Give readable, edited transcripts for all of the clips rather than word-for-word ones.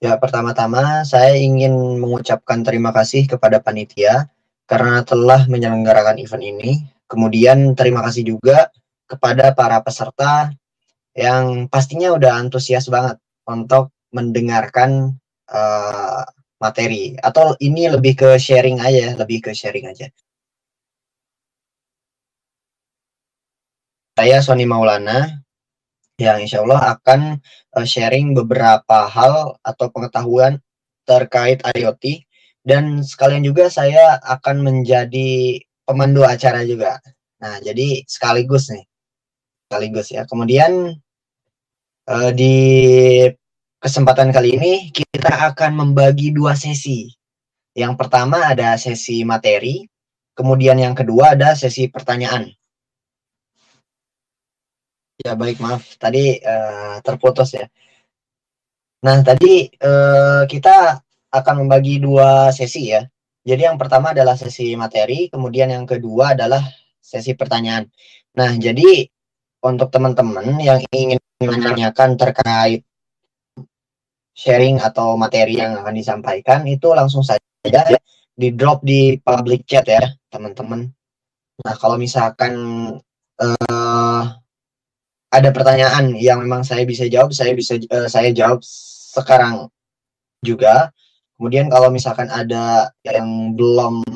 Ya, pertama-tama saya ingin mengucapkan terima kasih kepada panitia karena telah menyelenggarakan event ini. Kemudian terima kasih juga kepada para peserta yang pastinya udah antusias banget untuk mendengarkan uh, materi. Atau ini lebih ke sharing aja, lebih ke sharing aja. Saya Sony Maulana yang insya Allah akan sharing beberapa hal atau pengetahuan terkait IoT, dan sekalian juga saya akan menjadi pemandu acara juga. Nah, jadi sekaligus ya. Kemudian di kesempatan kali ini kita akan membagi dua sesi. Yang pertama ada sesi materi, kemudian yang kedua ada sesi pertanyaan. Ya baik, maaf tadi terputus ya. Nah, tadi kita akan membagi dua sesi ya. Jadi yang pertama adalah sesi materi, kemudian yang kedua adalah sesi pertanyaan. Nah, jadi untuk teman-teman yang ingin menanyakan terkait sharing atau materi yang akan disampaikan, itu langsung saja di drop di public chat ya, teman-teman. Nah, kalau misalkan ada pertanyaan yang memang saya bisa jawab, saya jawab sekarang juga. Kemudian kalau misalkan ada yang belum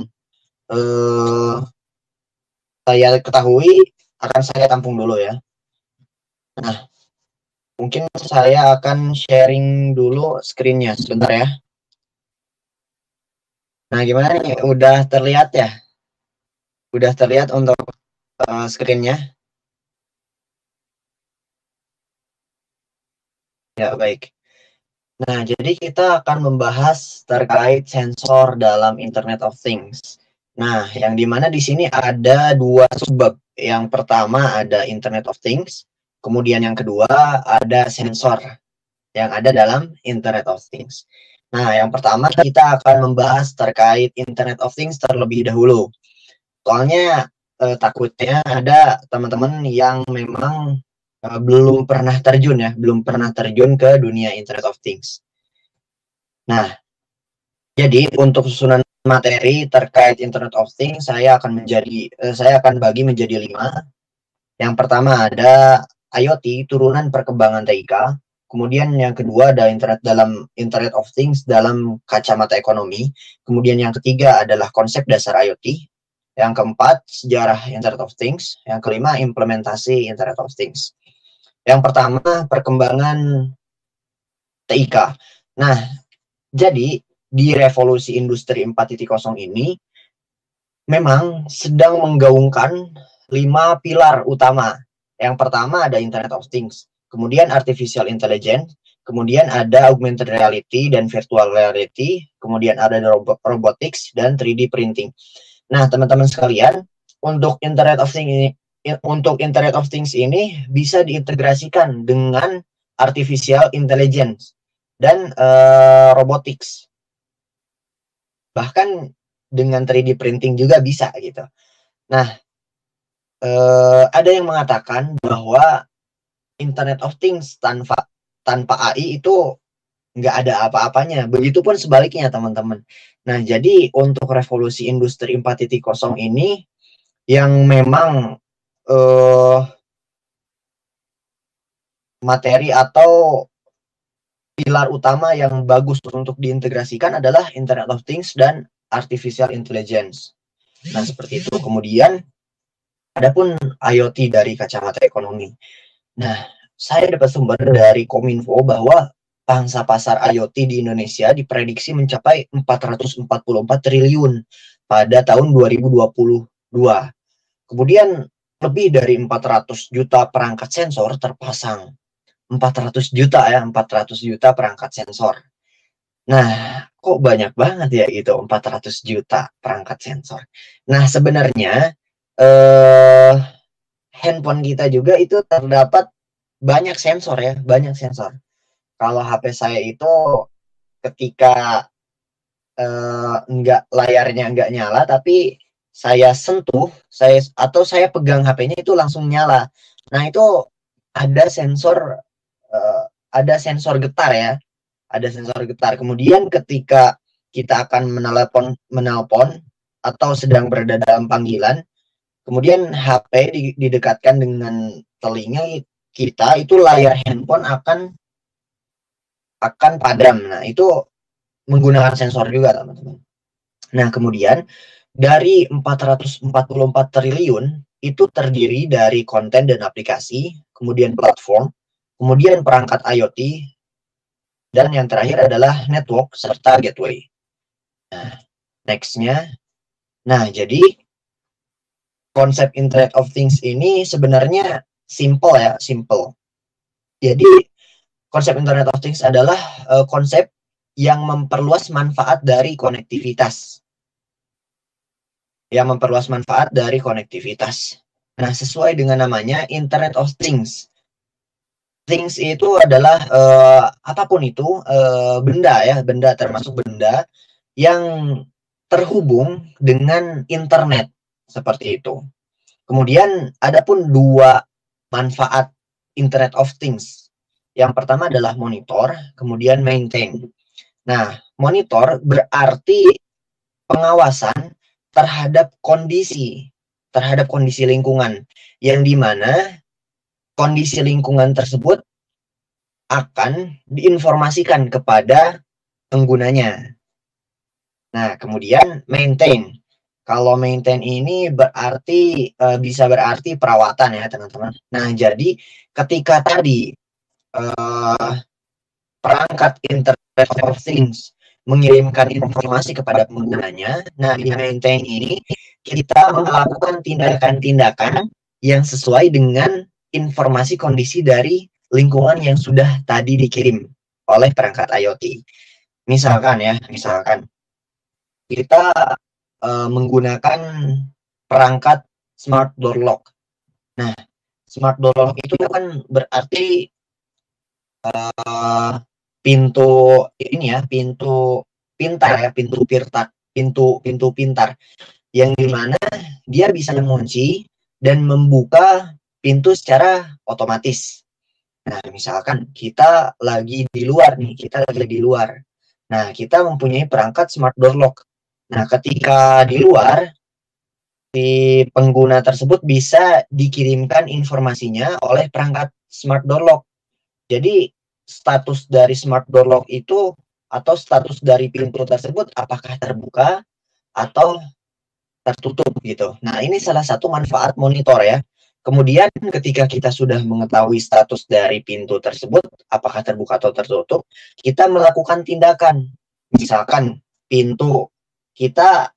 saya ketahui, akan saya tampung dulu ya. Nah, mungkin saya akan sharing dulu screen-nya sebentar ya. Nah, gimana nih? Udah terlihat ya? Udah terlihat untuk screen-nya? Ya, baik. Nah, jadi kita akan membahas terkait sensor dalam Internet of Things. Nah, yang dimana di sini ada dua subbab. Yang pertama ada Internet of Things, kemudian yang kedua ada sensor yang ada dalam Internet of Things. Nah, yang pertama kita akan membahas terkait Internet of Things terlebih dahulu. Soalnya takutnya ada teman-teman yang memang belum pernah terjun ya, belum pernah terjun ke dunia Internet of Things. Nah, jadi untuk susunan materi terkait Internet of Things saya akan bagi menjadi 5. Yang pertama ada IoT, turunan perkembangan TIK. Kemudian yang kedua ada Internet of Things dalam kacamata ekonomi. Kemudian yang ketiga adalah konsep dasar IoT. Yang keempat, sejarah Internet of Things. Yang kelima, implementasi Internet of Things. Yang pertama, perkembangan TIK. Nah, jadi di revolusi industri 4.0 ini memang sedang menggaungkan 5 pilar utama. Yang pertama ada Internet of Things, kemudian Artificial Intelligence, kemudian ada Augmented Reality dan Virtual Reality, kemudian ada Robotics dan 3D Printing. Nah, teman-teman sekalian, untuk Internet of Things ini bisa diintegrasikan dengan Artificial Intelligence dan Robotics. Bahkan dengan 3D printing juga bisa gitu. Nah, ada yang mengatakan bahwa Internet of Things tanpa AI itu nggak ada apa-apanya. Begitupun sebaliknya, teman-teman. Nah, jadi untuk revolusi industri 4.0 ini yang memang materi atau pilar utama yang bagus untuk diintegrasikan adalah Internet of Things dan Artificial Intelligence. Nah, seperti itu. Kemudian adapun IoT dari kacamata ekonomi. Nah, saya dapat sumber dari Kominfo bahwa pangsa pasar IoT di Indonesia diprediksi mencapai 444 triliun pada tahun 2022. Kemudian lebih dari 400 juta perangkat sensor terpasang. 400 juta ya, 400 juta perangkat sensor. Nah, kok banyak banget ya gitu, 400 juta perangkat sensor. Nah, sebenarnya handphone kita juga itu terdapat banyak sensor ya, banyak sensor. Kalau HP saya itu ketika layarnya nggak nyala, tapi saya sentuh, saya pegang HP-nya itu langsung nyala. Nah, itu ada sensor getar ya. ada sensor getar. Kemudian ketika kita akan menelpon atau sedang berada dalam panggilan, kemudian HP didekatkan dengan telinga kita, itu layar handphone akan padam. Nah, itu menggunakan sensor juga, teman-teman. Nah, kemudian dari 444 triliun itu terdiri dari konten dan aplikasi, kemudian platform, kemudian perangkat IoT, dan yang terakhir adalah network serta gateway. Nah, nextnya, jadi konsep Internet of Things ini sebenarnya simple ya, simple. Jadi konsep Internet of Things adalah konsep yang memperluas manfaat dari konektivitas. Nah, sesuai dengan namanya, Internet of Things. Things itu adalah apapun itu, benda ya, benda termasuk benda yang terhubung dengan internet, seperti itu. Kemudian ada pun dua manfaat Internet of Things. Yang pertama adalah monitor, kemudian maintain. Nah, monitor berarti pengawasan terhadap kondisi lingkungan, yang dimana kondisi lingkungan tersebut akan diinformasikan kepada penggunanya. Nah, kemudian maintain. Kalau maintain ini berarti bisa berarti perawatan ya, teman-teman. Nah, jadi ketika tadi perangkat Internet of Things mengirimkan informasi kepada penggunanya, nah di maintain ini kita melakukan tindakan-tindakan yang sesuai dengan informasi kondisi dari lingkungan yang sudah tadi dikirim oleh perangkat IoT. Misalkan kita menggunakan perangkat smart door lock. Nah, smart door lock itu kan berarti pintu pintar yang dimana dia bisa mengunci dan membuka pintu secara otomatis. Nah, misalkan kita lagi di luar. Nah, kita mempunyai perangkat smart door lock. Nah, ketika di luar, si pengguna tersebut bisa dikirimkan informasinya oleh perangkat smart door lock. Jadi, status dari smart door lock itu atau status dari pintu tersebut apakah terbuka atau tertutup gitu. Nah, ini salah satu manfaat monitor ya. Kemudian ketika kita sudah mengetahui status dari pintu tersebut, apakah terbuka atau tertutup, kita melakukan tindakan. Misalkan pintu kita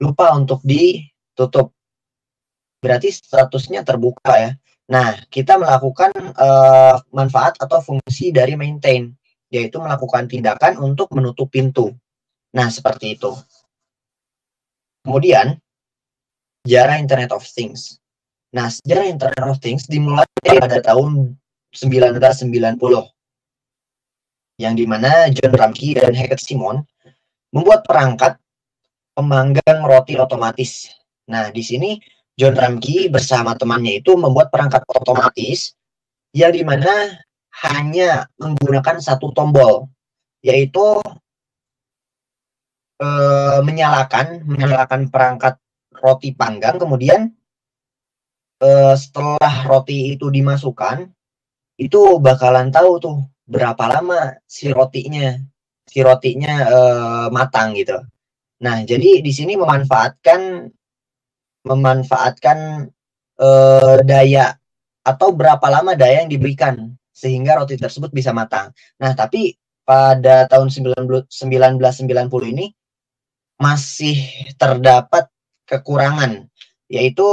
lupa untuk ditutup, berarti statusnya terbuka ya. Nah, kita melakukan manfaat atau fungsi dari maintain, yaitu melakukan tindakan untuk menutup pintu. Nah, seperti itu. Kemudian, sejarah Internet of Things. Nah, sejarah Internet of Things dimulai pada tahun 1990, yang dimana John Ramke dan Hackett Simon membuat perangkat pemanggang roti otomatis. Nah, di sini John Ramke bersama temannya itu membuat perangkat otomatis yang dimana hanya menggunakan satu tombol, yaitu menyalakan perangkat roti panggang. Kemudian setelah roti itu dimasukkan, itu bakalan tahu tuh berapa lama si rotinya matang gitu. Nah, jadi di sini memanfaatkan daya atau berapa lama daya yang diberikan sehingga roti tersebut bisa matang. Nah, tapi pada tahun 1990 ini masih terdapat kekurangan, yaitu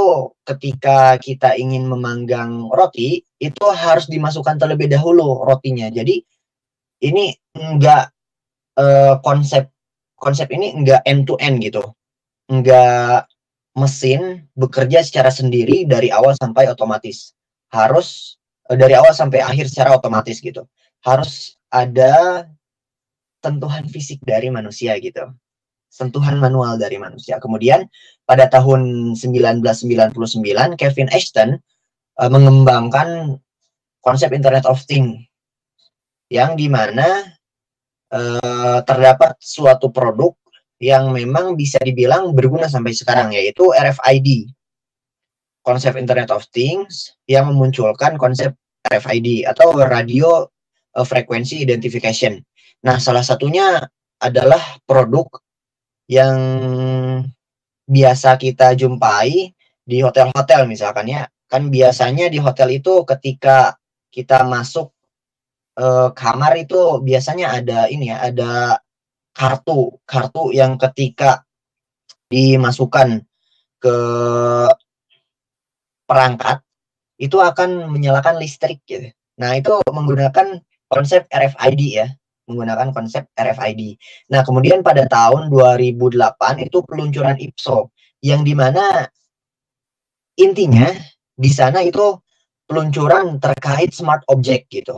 ketika kita ingin memanggang roti, itu harus dimasukkan terlebih dahulu rotinya. Jadi ini enggak konsep ini enggak end to end gitu. Enggak mesin bekerja secara sendiri dari awal sampai otomatis. Harus dari awal sampai akhir secara otomatis gitu. Harus ada sentuhan fisik dari manusia gitu. Sentuhan manual dari manusia. Kemudian pada tahun 1999 Kevin Ashton mengembangkan konsep Internet of Things, yang dimana terdapat suatu produk yang memang bisa dibilang berguna sampai sekarang, yaitu RFID, konsep Internet of Things yang memunculkan konsep RFID atau Radio Frequency Identification. Nah, salah satunya adalah produk yang biasa kita jumpai di hotel-hotel misalkan ya. Kan biasanya di hotel itu ketika kita masuk kamar itu biasanya ada ini ya, ada kartu yang ketika dimasukkan ke perangkat itu akan menyalakan listrik gitu. Nah, itu menggunakan konsep RFID ya, menggunakan konsep RFID. Nah, kemudian pada tahun 2008 itu peluncuran IPSO yang dimana intinya di sana itu peluncuran terkait smart object gitu.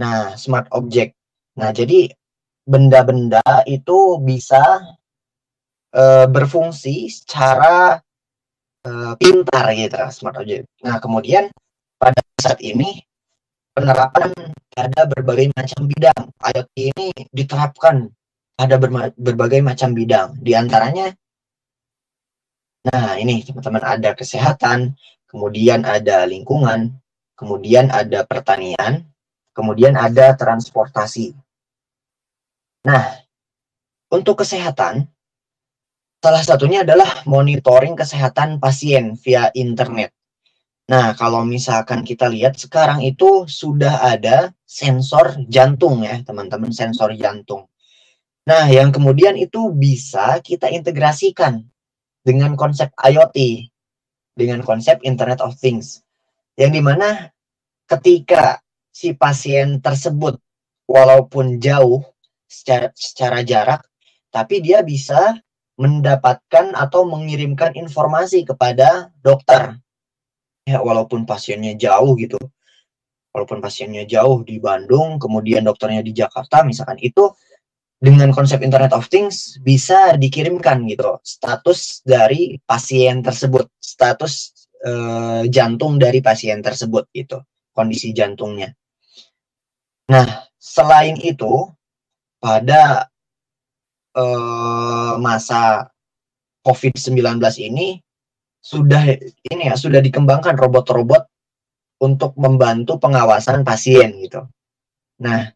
Nah, smart object. Nah, jadi benda-benda itu bisa berfungsi secara pintar gitu, smart object. Nah, kemudian pada saat ini penerapan pada berbagai macam bidang. IoT ini diterapkan pada berbagai macam bidang. Di antaranya, nah ini teman-teman, ada kesehatan, kemudian ada lingkungan, kemudian ada pertanian, kemudian ada transportasi. Nah, untuk kesehatan, salah satunya adalah monitoring kesehatan pasien via internet. Nah, kalau misalkan kita lihat sekarang itu sudah ada sensor jantung ya, teman-teman, sensor jantung. Nah, yang kemudian itu bisa kita integrasikan dengan konsep IoT, dengan konsep Internet of Things. Yang dimana ketika si pasien tersebut walaupun jauh secara jarak, tapi dia bisa mendapatkan atau mengirimkan informasi kepada dokter. Ya, walaupun pasiennya jauh gitu. Walaupun pasiennya jauh di Bandung, kemudian dokternya di Jakarta misalkan, itu dengan konsep Internet of Things bisa dikirimkan gitu status dari pasien tersebut, status jantung dari pasien tersebut gitu, kondisi jantungnya. Nah, selain itu pada masa COVID-19 ini sudah dikembangkan robot-robot untuk membantu pengawasan pasien gitu. Nah,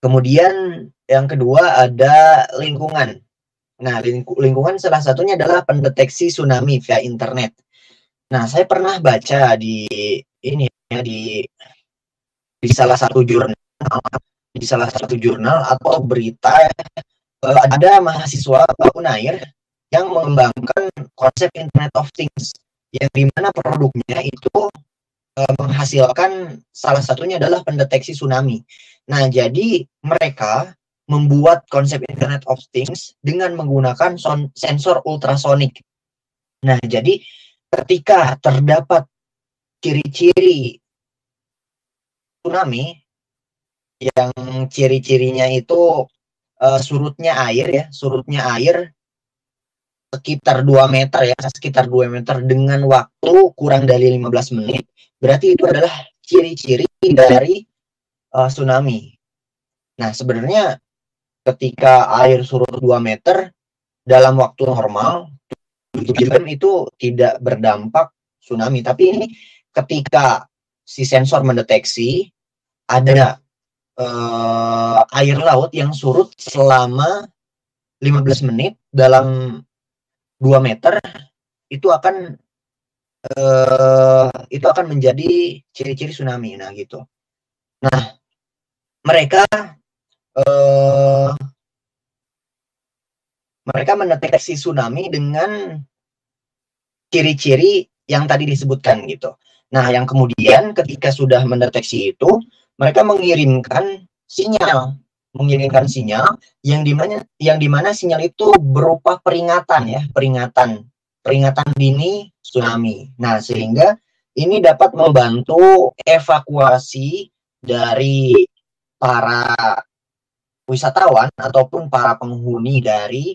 kemudian yang kedua ada lingkungan. Nah, lingkungan salah satunya adalah pendeteksi tsunami via internet. Nah, saya pernah baca di ini ya, di salah satu jurnal atau berita, ada mahasiswa Unair yang mengembangkan konsep Internet of Things yang dimana produknya itu menghasilkan salah satunya adalah pendeteksi tsunami. Nah, jadi mereka membuat konsep Internet of Things dengan menggunakan sensor ultrasonik. Nah, jadi ketika terdapat ciri-ciri tsunami yang ciri-cirinya itu surutnya air sekitar 2 meter ya, sekitar 2 meter dengan waktu kurang dari 15 menit, berarti itu adalah ciri-ciri dari tsunami. Nah, sebenarnya ketika air surut 2 meter dalam waktu normal, itu tidak berdampak tsunami. Tapi ini ketika si sensor mendeteksi ada air laut yang surut selama 15 menit dalam 2 meter, itu akan menjadi ciri-ciri tsunami. Nah, gitu. Nah, mereka mendeteksi tsunami dengan ciri-ciri yang tadi disebutkan gitu. Nah, yang kemudian ketika sudah mendeteksi itu, mereka mengirimkan sinyal yang dimana sinyal itu berupa peringatan ya, peringatan dini tsunami. Nah, sehingga ini dapat membantu evakuasi dari para wisatawan ataupun para penghuni dari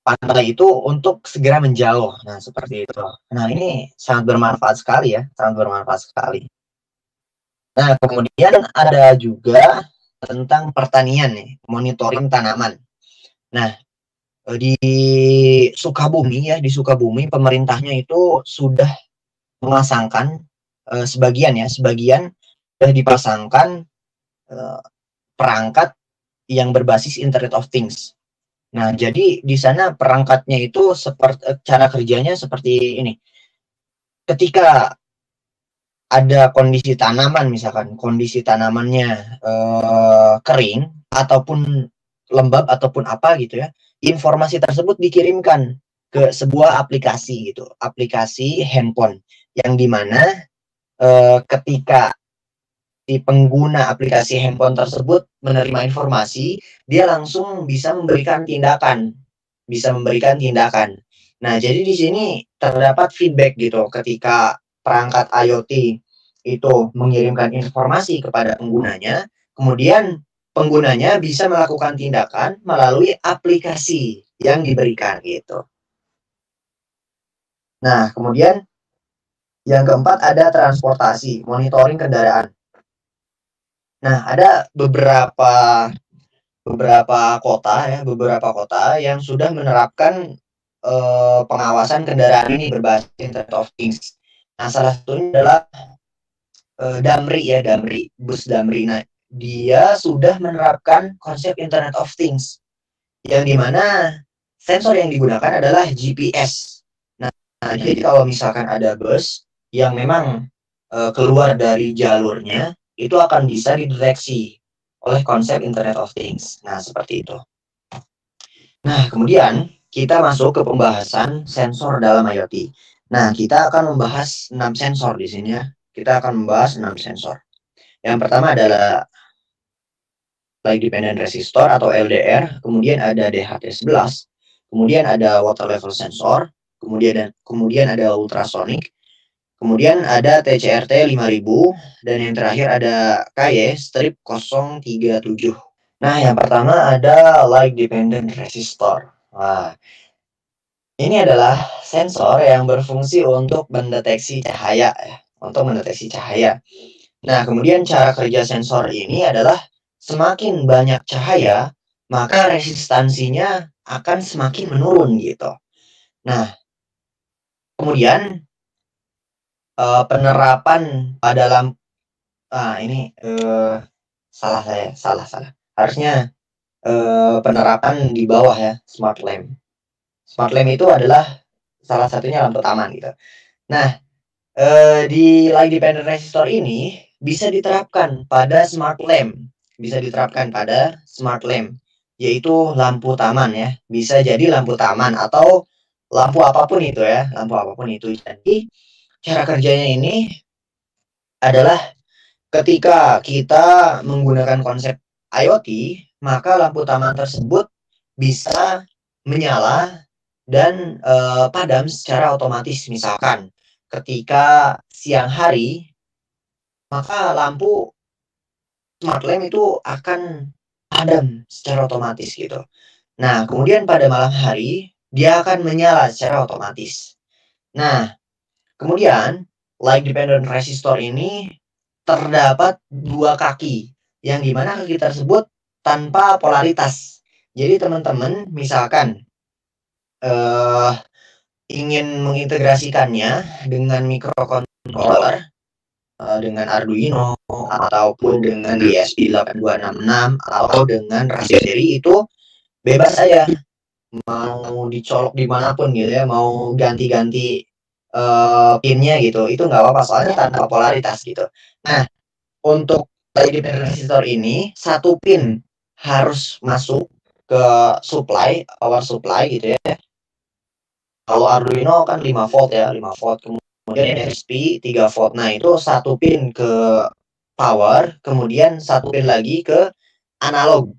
pantai itu untuk segera menjauh. Nah, seperti itu. Nah, ini sangat bermanfaat sekali ya, sangat bermanfaat sekali. Nah, kemudian ada juga tentang pertanian nih, monitoring tanaman. Nah, di Sukabumi ya, di Sukabumi pemerintahnya itu sudah memasangkan sebagian sudah dipasangkan eh, perangkat yang berbasis Internet of Things. Nah, jadi di sana perangkatnya itu seperti cara kerjanya seperti ini. Ketika ada kondisi tanaman, misalkan kondisi tanamannya kering ataupun lembab ataupun apa gitu ya, informasi tersebut dikirimkan ke sebuah aplikasi gitu, aplikasi handphone yang dimana ketika si pengguna aplikasi handphone tersebut menerima informasi, dia langsung bisa memberikan tindakan. Nah, jadi di sini terdapat feedback gitu ketika perangkat IoT itu mengirimkan informasi kepada penggunanya, kemudian penggunanya bisa melakukan tindakan melalui aplikasi yang diberikan gitu. Nah, kemudian yang keempat ada transportasi, monitoring kendaraan. Nah, ada beberapa kota yang sudah menerapkan pengawasan kendaraan ini berbasis Internet of Things. Nah, salah satunya adalah bus Damri. Nah, dia sudah menerapkan konsep Internet of Things yang dimana sensor yang digunakan adalah GPS. Nah, jadi kalau misalkan ada bus yang memang keluar dari jalurnya, itu akan bisa dideteksi oleh konsep Internet of Things. Nah, seperti itu. Nah, kemudian kita masuk ke pembahasan sensor dalam IoT. Nah, kita akan membahas 6 sensor di sini ya. Kita akan membahas 6 sensor. Yang pertama adalah Light Dependent Resistor atau LDR, kemudian ada DHT11, kemudian ada Water Level Sensor, kemudian ada ultrasonic, kemudian ada TCRT 5000, dan yang terakhir ada KY strip 037. Nah, yang pertama ada Light Dependent Resistor. Wah, ini adalah sensor yang berfungsi untuk mendeteksi cahaya ya, untuk mendeteksi cahaya. Nah, kemudian cara kerja sensor ini adalah semakin banyak cahaya, maka resistansinya akan semakin menurun gitu. Nah, kemudian penerapan pada lampu ini salah saya, salah. Harusnya penerapan di bawah ya, smart lamp. Smart lamp itu adalah salah satunya lampu taman gitu. Nah, di light dependent resistor ini bisa diterapkan pada smart lamp, yaitu lampu taman ya. Bisa jadi lampu taman atau lampu apapun itu ya, lampu apapun itu. Jadi cara kerjanya ini adalah ketika kita menggunakan konsep IoT, maka lampu taman tersebut bisa menyala dan padam secara otomatis. Misalkan ketika siang hari, maka lampu smart lamp itu akan padam secara otomatis gitu. Nah, kemudian pada malam hari dia akan menyala secara otomatis. Nah, kemudian light dependent resistor ini terdapat dua kaki yang dimana kaki tersebut tanpa polaritas. Jadi teman-teman misalkan ingin mengintegrasikannya dengan microcontroller, dengan Arduino ataupun dengan ESP8266 atau dengan Raspberry, itu bebas saja mau dicolok dimanapun gitu ya, mau ganti-ganti pinnya gitu, itu nggak apa-apa soalnya tanpa polaritas gitu. Nah, untuk light dependent resistor ini satu pin harus masuk ke power supply gitu ya. Kalau Arduino kan 5 volt ya, 5 volt. Kemudian ESP 3 volt. Nah, itu satu pin ke power, kemudian satu pin lagi ke analog.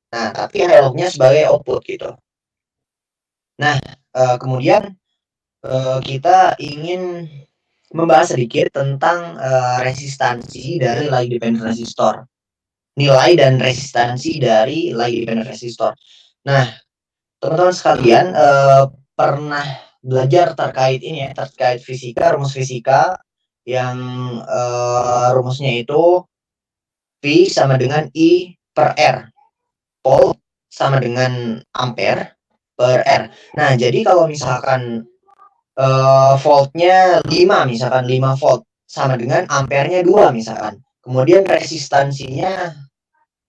Nah, tapi analognya sebagai output gitu. Nah, kemudian kita ingin membahas sedikit tentang resistansi dari light dependent resistor. Nilai dan resistansi dari light dependent resistor. Nah, teman-teman sekalian pernah belajar terkait ini ya, terkait fisika, rumus fisika yang rumusnya itu V sama dengan I per R. Volt sama dengan ampere per R. Nah, jadi kalau misalkan voltnya 5, misalkan 5 volt, sama dengan ampernya 2 misalkan. Kemudian resistansinya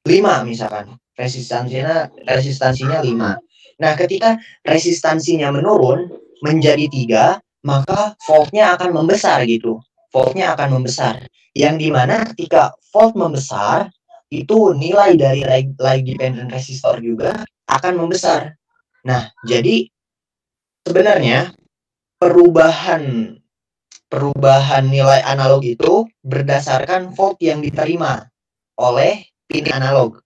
5 misalkan. Resistansinya 5. Nah, ketika resistansinya menurun menjadi 3, maka voltnya akan membesar gitu. Voltnya akan membesar. Yang dimana ketika volt membesar, itu nilai dari light dependent resistor juga akan membesar. Nah, jadi sebenarnya perubahan nilai analog itu berdasarkan volt yang diterima oleh pin analog.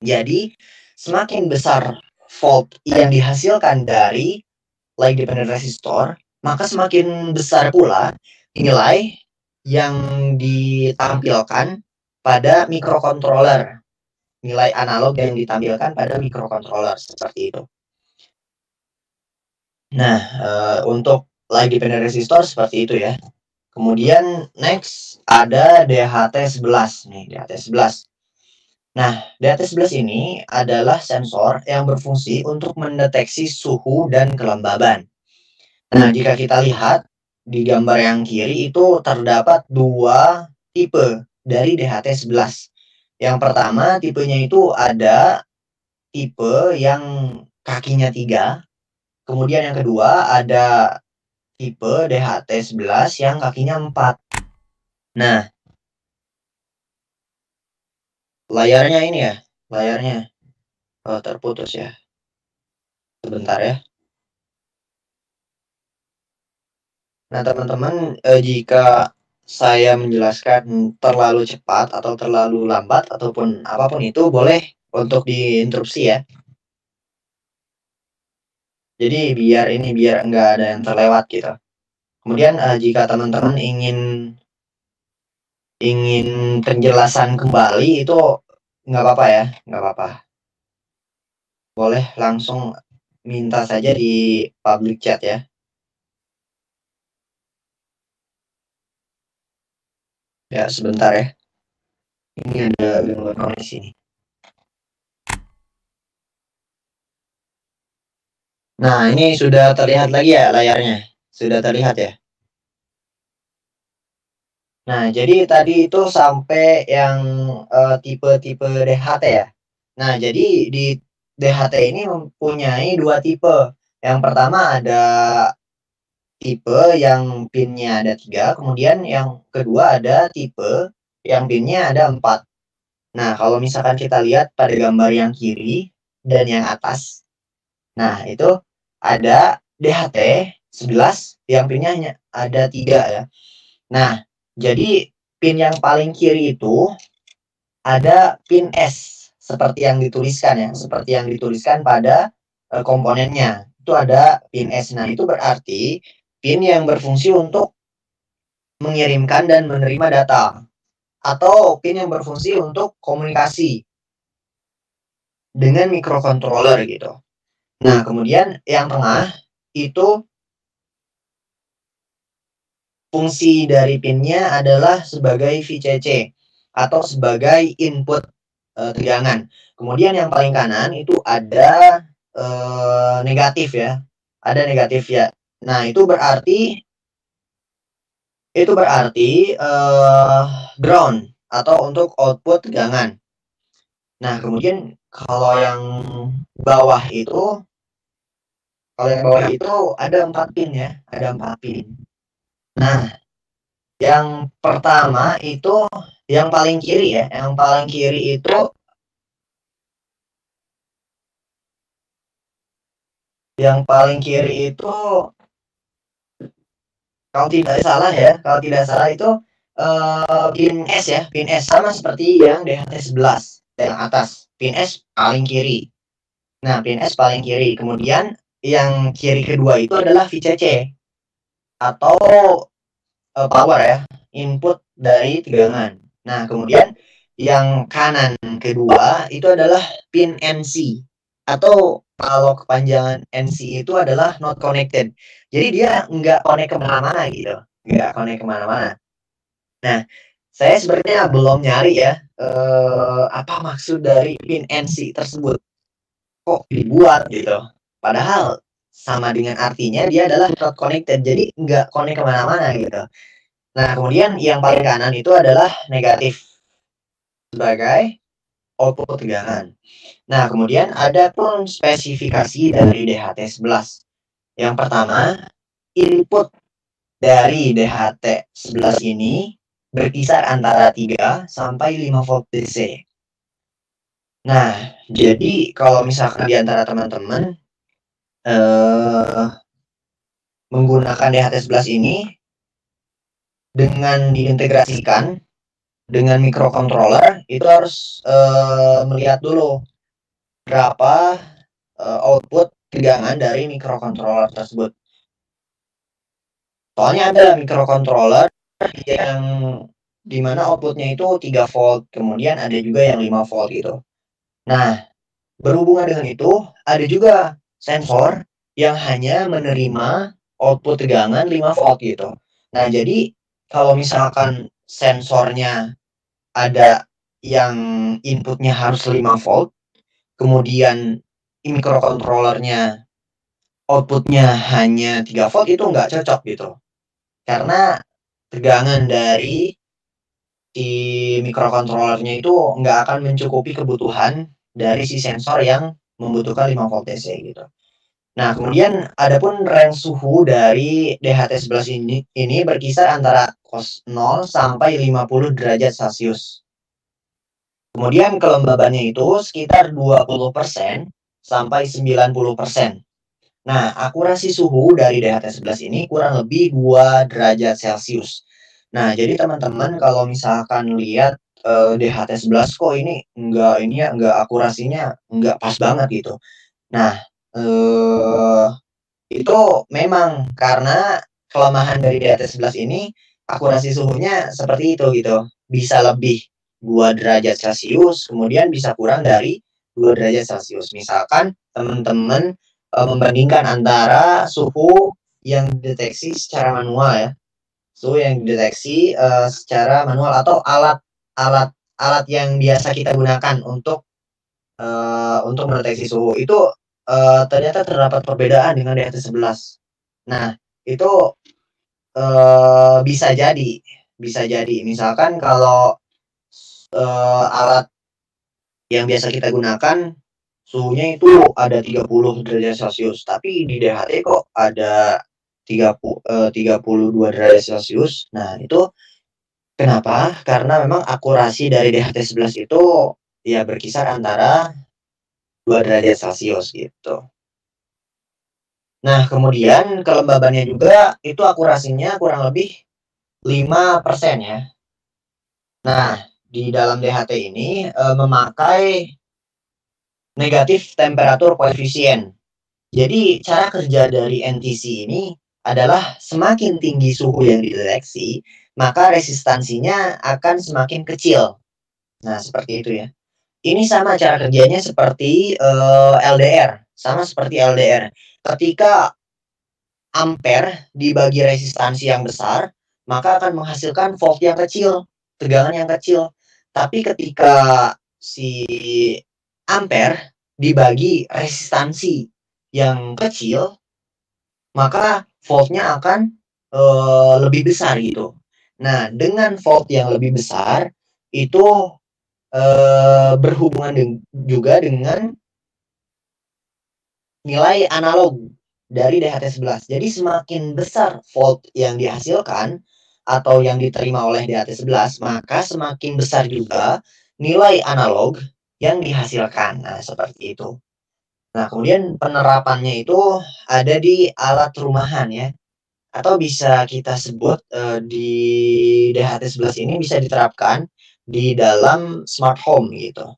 Jadi, semakin besar volt yang dihasilkan dari light dependent resistor, maka semakin besar pula nilai yang ditampilkan pada microcontroller. Nilai analog yang ditampilkan pada microcontroller seperti itu. Nah, untuk light dependent resistor seperti itu ya. Kemudian next ada DHT11 nih, DHT11. Nah, DHT11 ini adalah sensor yang berfungsi untuk mendeteksi suhu dan kelembaban. Nah, jika kita lihat di gambar yang kiri itu terdapat 2 tipe dari DHT11. Yang pertama tipenya itu ada tipe yang kakinya 3. Kemudian yang kedua ada tipe DHT11 yang kakinya 4. Nah, layarnya ini ya, layarnya terputus ya. Sebentar ya. Nah, teman-teman, jika saya menjelaskan terlalu cepat atau terlalu lambat ataupun apapun itu boleh untuk diinterupsi ya. Jadi biar enggak ada yang terlewat gitu. Kemudian jika teman-teman ingin penjelasan kembali itu nggak apa-apa ya, nggak apa-apa. Boleh langsung minta saja di public chat ya. Ya, sebentar ya. Ini ada gangguan koneksi nih. Nah, ini sudah terlihat lagi ya layarnya. Sudah terlihat ya. Nah, jadi tadi itu sampai yang tipe-tipe DHT ya. Nah, jadi di DHT ini mempunyai 2 tipe. Yang pertama ada tipe yang pinnya ada 3, kemudian yang kedua ada tipe yang pinnya ada 4. Nah, kalau misalkan kita lihat pada gambar yang kiri dan yang atas, nah itu ada DHT11 yang pinnya hanya ada 3 ya. Nah, jadi pin yang paling kiri itu ada pin S seperti yang dituliskan ya, seperti yang dituliskan pada komponennya. Itu ada pin S. Nah, itu berarti pin yang berfungsi untuk mengirimkan dan menerima data atau pin yang berfungsi untuk komunikasi dengan microcontroller gitu. Nah, kemudian yang tengah itu fungsi dari pinnya adalah sebagai VCC atau sebagai input tegangan. Kemudian yang paling kanan itu ada negatif ya. Ada negatif ya. Nah, itu berarti ground atau untuk output tegangan. Nah, kemudian kalau yang bawah itu ada 4 pin ya, ada 4 pin. Nah, yang pertama itu yang paling kiri ya, yang paling kiri itu kalau tidak salah itu pin S ya, pin S sama seperti yang DHT11 yang atas, pin S paling kiri. Nah, pin S paling kiri. Kemudian yang kiri kedua itu adalah VCC atau power ya, input dari tegangan. Nah, kemudian yang kanan kedua itu adalah pin NC atau kalau kepanjangan NC itu adalah not connected. Jadi dia nggak connect kemana-mana gitu, nggak connect kemana-mana. Nah, saya sebenarnya belum nyari ya, apa maksud dari pin NC tersebut, kok dibuat gitu. Padahal sama dengan artinya dia adalah not connected, jadi nggak connect kemana-mana gitu. Nah, kemudian yang paling kanan itu adalah negatif sebagai output tegangan. Nah, kemudian ada pun spesifikasi dari DHT11. Yang pertama, input dari DHT11 ini berkisar antara 3 sampai 5 volt DC. Nah, jadi kalau misalkan di antara teman-teman menggunakan DHT11 ini dengan diintegrasikan dengan microcontroller, itu harus melihat dulu berapa output tegangan dari microcontroller tersebut. Soalnya ada microcontroller yang dimana outputnya itu 3 volt, kemudian ada juga yang 5 volt gitu. Nah, berhubungan dengan itu, ada juga sensor yang hanya menerima output tegangan 5 volt gitu. Nah, jadi kalau misalkan sensornya ada yang inputnya harus 5 volt, kemudian microcontrollernya outputnya hanya 3 volt, itu nggak cocok gitu. Karena tegangan dari si microcontrollernya itu nggak akan mencukupi kebutuhan dari si sensor yang membutuhkan 5 volt DC gitu. Nah, kemudian adapun range suhu dari DHT11 ini berkisar antara 0 sampai 50 derajat Celcius. Kemudian kelembabannya itu sekitar 20% sampai 90%. Nah, akurasi suhu dari DHT11 ini kurang lebih 2 derajat Celcius. Nah, jadi teman-teman kalau misalkan lihat DHT11 kok ini enggak akurasinya enggak pas banget gitu. Nah, itu memang karena kelemahan dari DHT11 ini akurasi suhunya seperti itu gitu. Bisa lebih 2 derajat Celcius, kemudian bisa kurang dari 2 derajat Celcius. Misalkan teman-teman membandingkan antara suhu yang dideteksi secara manual ya. Suhu yang dideteksi secara manual atau alat yang biasa kita gunakan untuk mendeteksi suhu itu ternyata terdapat perbedaan dengan DHT11. Nah, itu bisa jadi misalkan kalau alat yang biasa kita gunakan suhunya itu ada 30 derajat Celcius, tapi di DHT kok ada 32 derajat Celcius. Nah, itu kenapa? Karena memang akurasi dari DHT11 itu ya berkisar antara 2 derajat Celcius gitu. Nah, kemudian kelembabannya juga itu akurasinya kurang lebih 5% ya. Nah, di dalam DHT ini memakai negatif temperatur koefisien. Jadi, cara kerja dari NTC ini adalah semakin tinggi suhu yang dideteksi, maka resistansinya akan semakin kecil. Nah, seperti itu ya. Ini sama cara kerjanya seperti LDR, sama seperti LDR. Ketika ampere dibagi resistansi yang besar, maka akan menghasilkan volt yang kecil, tegangan yang kecil. Tapi ketika si ampere dibagi resistansi yang kecil, maka voltnya akan lebih besar gitu. Nah, dengan volt yang lebih besar itu berhubungan juga dengan nilai analog dari DHT11. Jadi semakin besar volt yang dihasilkan atau yang diterima oleh DHT11, maka semakin besar juga nilai analog yang dihasilkan. Nah, seperti itu. Nah, kemudian penerapannya itu ada di alat rumahan ya. Atau bisa kita sebut di DHT11 ini bisa diterapkan di dalam smart home gitu.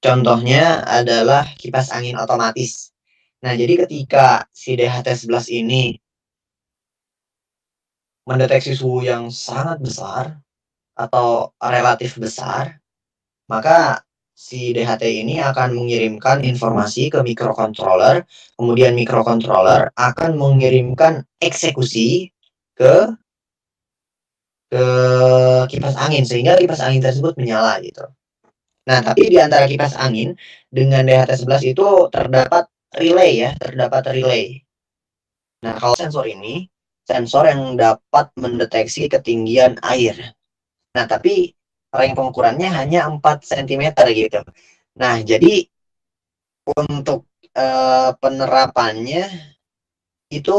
Contohnya adalah kipas angin otomatis. Nah, jadi ketika si DHT11 ini mendeteksi suhu yang sangat besar atau relatif besar, maka si DHT ini akan mengirimkan informasi ke microcontroller, kemudian microcontroller akan mengirimkan eksekusi ke ke kipas angin sehingga kipas angin tersebut menyala gitu. Nah, tapi di antara kipas angin dengan DHT11 itu terdapat relay ya, terdapat relay. Nah, kalau sensor ini sensor yang dapat mendeteksi ketinggian air. Nah, tapi range pengukurannya hanya 4 cm gitu. Nah, jadi untuk penerapannya itu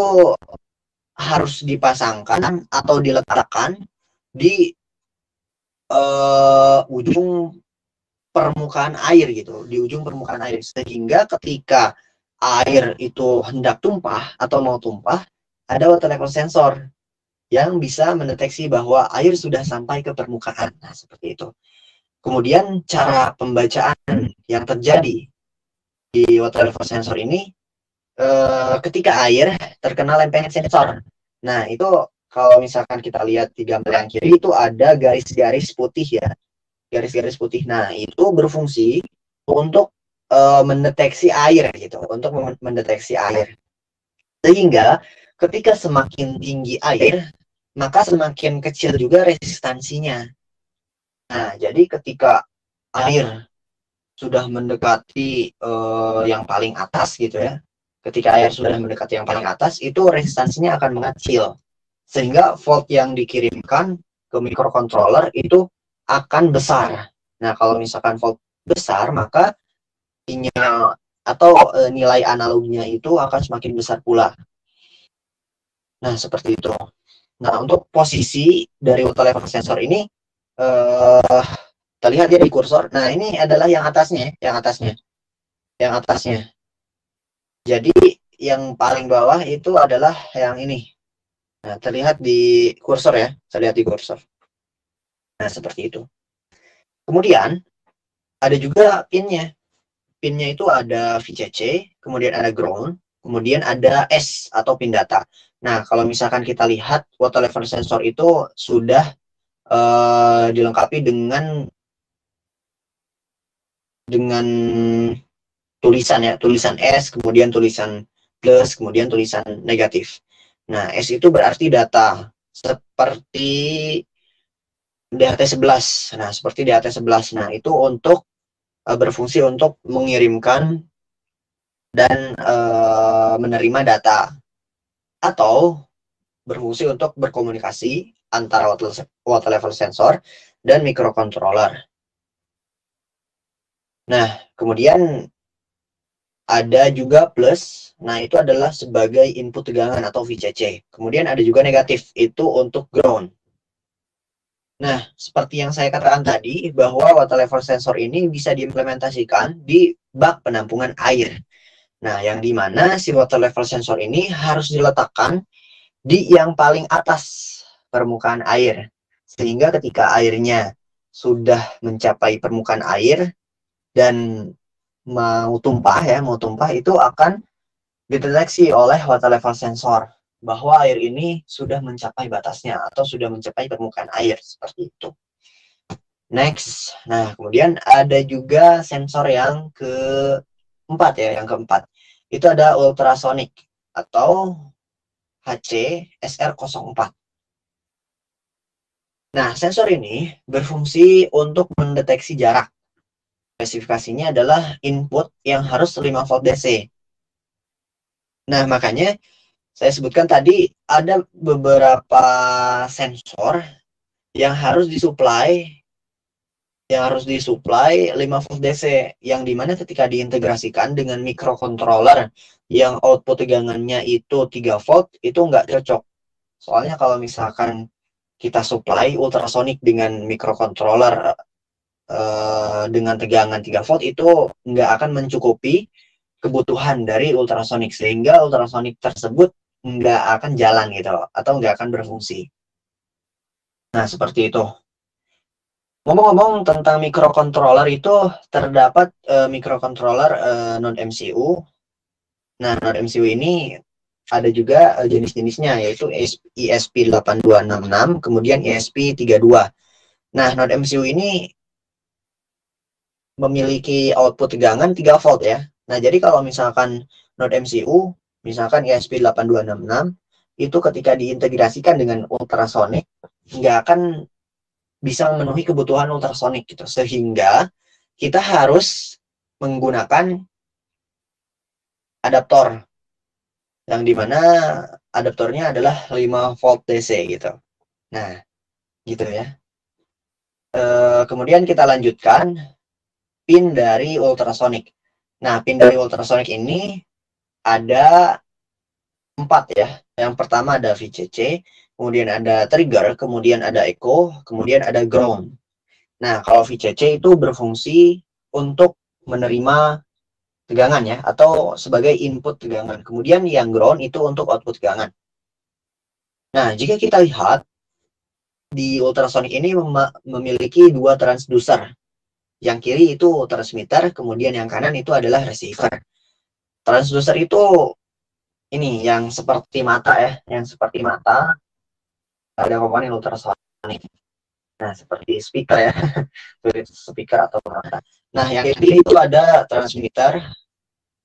harus dipasangkan atau diletakkan di ujung permukaan air gitu, di ujung permukaan air, sehingga ketika air itu hendak tumpah atau mau tumpah, ada water level sensor yang bisa mendeteksi bahwa air sudah sampai ke permukaan. Nah, seperti itu. Kemudian cara pembacaan yang terjadi di water level sensor ini ketika air terkena lempengan sensor. Nah, itu kalau misalkan kita lihat di gambar yang kiri itu ada garis-garis putih ya. Garis-garis putih. Nah, itu berfungsi untuk mendeteksi air gitu, untuk mendeteksi air. Sehingga ketika semakin tinggi air, maka semakin kecil juga resistansinya. Nah, jadi ketika air sudah mendekati yang paling atas gitu ya, ketika air sudah mendekati yang paling atas, itu resistansinya akan mengecil. Sehingga volt yang dikirimkan ke microcontroller itu akan besar. Nah, kalau misalkan volt besar, maka sinyal atau nilai analognya itu akan semakin besar pula. Nah, seperti itu. Nah, untuk posisi dari water level sensor ini, terlihat ya di kursor. Nah, ini adalah yang atasnya, yang atasnya. Yang atasnya. Jadi yang paling bawah itu adalah yang ini. Nah, terlihat di kursor ya, terlihat di kursor. Nah, seperti itu. Kemudian ada juga pinnya. Pinnya itu ada VCC, kemudian ada ground, kemudian ada S atau pin data. Nah, kalau misalkan kita lihat water level sensor itu sudah dilengkapi dengan tulisan ya, tulisan S, kemudian tulisan plus, kemudian tulisan negatif. Nah, S itu berarti data seperti DHT11. Nah, seperti DHT11. Nah, itu untuk berfungsi untuk mengirimkan dan menerima data atau berfungsi untuk berkomunikasi antara water level sensor dan microcontroller. Nah, kemudian ada juga plus, nah itu adalah sebagai input tegangan atau VCC. Kemudian ada juga negatif, itu untuk ground. Nah, seperti yang saya katakan tadi, bahwa water level sensor ini bisa diimplementasikan di bak penampungan air. Nah, yang dimana si water level sensor ini harus diletakkan di yang paling atas permukaan air. Sehingga ketika airnya sudah mencapai permukaan air dan mau tumpah ya, mau tumpah, itu akan dideteksi oleh water level sensor bahwa air ini sudah mencapai batasnya atau sudah mencapai permukaan air, seperti itu. Next, nah kemudian ada juga sensor yang keempat ya, yang keempat itu ada ultrasonic atau HC SR04. Nah, sensor ini berfungsi untuk mendeteksi jarak. Spesifikasinya adalah input yang harus 5 volt DC. Nah, makanya saya sebutkan tadi ada beberapa sensor yang harus disuplai 5 volt DC, yang dimana ketika diintegrasikan dengan microcontroller yang output tegangannya itu 3 volt, itu nggak cocok. Soalnya kalau misalkan kita supply ultrasonic dengan microcontroller dengan tegangan 3 volt, itu nggak akan mencukupi kebutuhan dari ultrasonic, sehingga ultrasonic tersebut nggak akan jalan gitu atau nggak akan berfungsi. Nah, seperti itu. Ngomong-ngomong tentang microcontroller, itu terdapat microcontroller non-MCU. Nah, non-MCU ini ada juga jenis-jenisnya, yaitu ESP8266, kemudian ESP32. Nah, non-MCU ini memiliki output tegangan 3 volt ya. Nah, jadi kalau misalkan non-MCU, misalkan ESP8266, itu ketika diintegrasikan dengan ultrasonic, nggak akan bisa memenuhi kebutuhan ultrasonik gitu. Sehingga kita harus menggunakan adaptor yang dimana adaptornya adalah 5 volt DC gitu. Nah, gitu ya. Kemudian kita lanjutkan pin dari ultrasonik. Nah, pin dari ultrasonik ini ada 4 ya. Yang pertama ada VCC, kemudian ada trigger, kemudian ada echo, kemudian ada ground. Nah, kalau VCC itu berfungsi untuk menerima tegangan ya, atau sebagai input tegangan. Kemudian yang ground itu untuk output tegangan. Nah, jika kita lihat di ultrasonik ini memiliki 2 transducer. Yang kiri itu transmitter, kemudian yang kanan itu adalah receiver. Transducer itu ini yang seperti mata ya, yang seperti mata. Ada komponen ultrasonik. Nah, seperti speaker ya, speaker atau mata. Nah, yang kiri itu ada transmitter,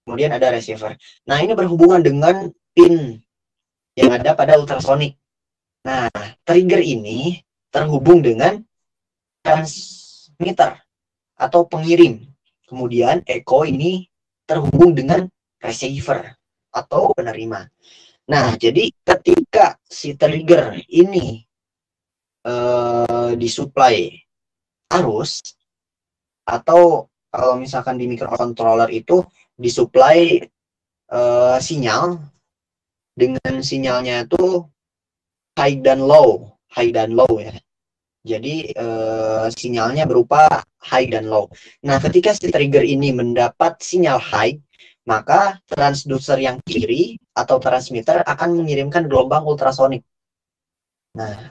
kemudian ada receiver. Nah, ini berhubungan dengan pin yang ada pada ultrasonik. Nah, trigger ini terhubung dengan transmitter atau pengirim. Kemudian echo ini terhubung dengan receiver atau penerima. Nah, jadi ketika si trigger ini disuplai arus, atau kalau misalkan di microcontroller itu disuplai sinyal, dengan sinyalnya itu high dan low ya. Jadi sinyalnya berupa high dan low. Nah, ketika si trigger ini mendapat sinyal high, maka transducer yang kiri atau transmitter akan mengirimkan gelombang ultrasonik. Nah,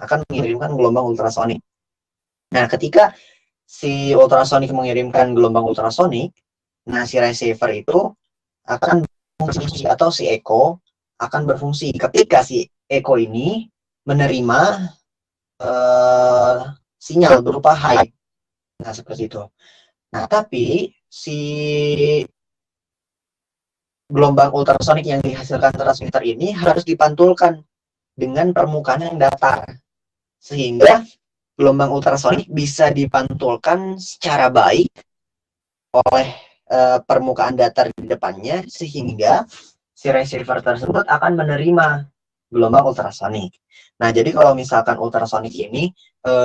ketika si ultrasonik mengirimkan gelombang ultrasonik, nah si receiver itu akan berfungsi, atau si echo akan berfungsi ketika si echo ini menerima sinyal berupa high. Nah, seperti itu. Nah, tapi si gelombang ultrasonik yang dihasilkan transmitter ini harus dipantulkan dengan permukaan yang datar, sehingga gelombang ultrasonik bisa dipantulkan secara baik oleh permukaan datar di depannya, sehingga si receiver tersebut akan menerima gelombang ultrasonik. Nah, jadi kalau misalkan ultrasonik ini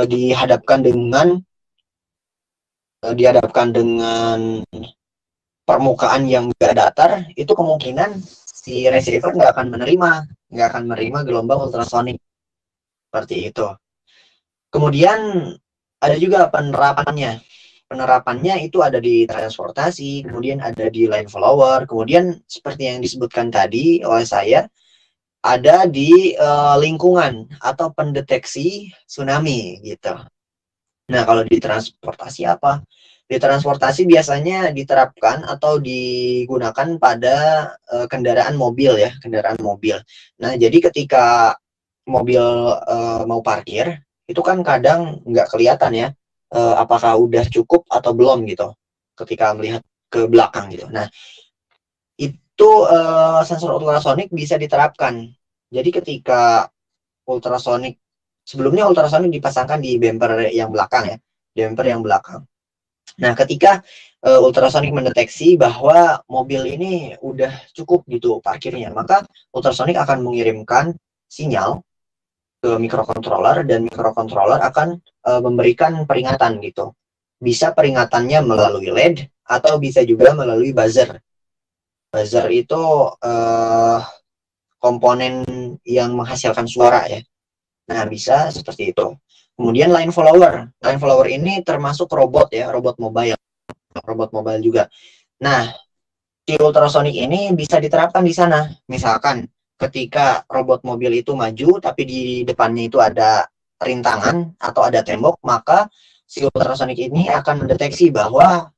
dihadapkan dengan permukaan yang gak datar, itu kemungkinan si receiver nggak akan menerima gelombang ultrasonik seperti itu. Kemudian ada juga penerapannya itu ada di transportasi, kemudian ada di line follower, kemudian seperti yang disebutkan tadi oleh saya, ada di lingkungan atau pendeteksi tsunami gitu. Nah, kalau di transportasi apa? Di transportasi biasanya diterapkan atau digunakan pada kendaraan mobil ya, kendaraan mobil. Nah, jadi ketika mobil mau parkir, itu kan kadang nggak kelihatan ya, apakah udah cukup atau belum gitu, ketika melihat ke belakang gitu. Nah, itu sensor ultrasonik bisa diterapkan. Jadi ketika sebelumnya ultrasonik dipasangkan di bumper yang belakang ya, bumper yang belakang. Nah, ketika ultrasonik mendeteksi bahwa mobil ini udah cukup gitu parkirnya, maka ultrasonik akan mengirimkan sinyal ke microcontroller, dan microcontroller akan memberikan peringatan gitu. Bisa peringatannya melalui LED atau bisa juga melalui buzzer. Buzzer itu komponen yang menghasilkan suara ya. Nah, bisa seperti itu. Kemudian line follower ini termasuk robot ya, robot mobile juga. Nah, si ultrasonik ini bisa diterapkan di sana. Misalkan ketika robot mobil itu maju, tapi di depannya itu ada rintangan atau ada tembok, maka si ultrasonik ini akan mendeteksi bahwa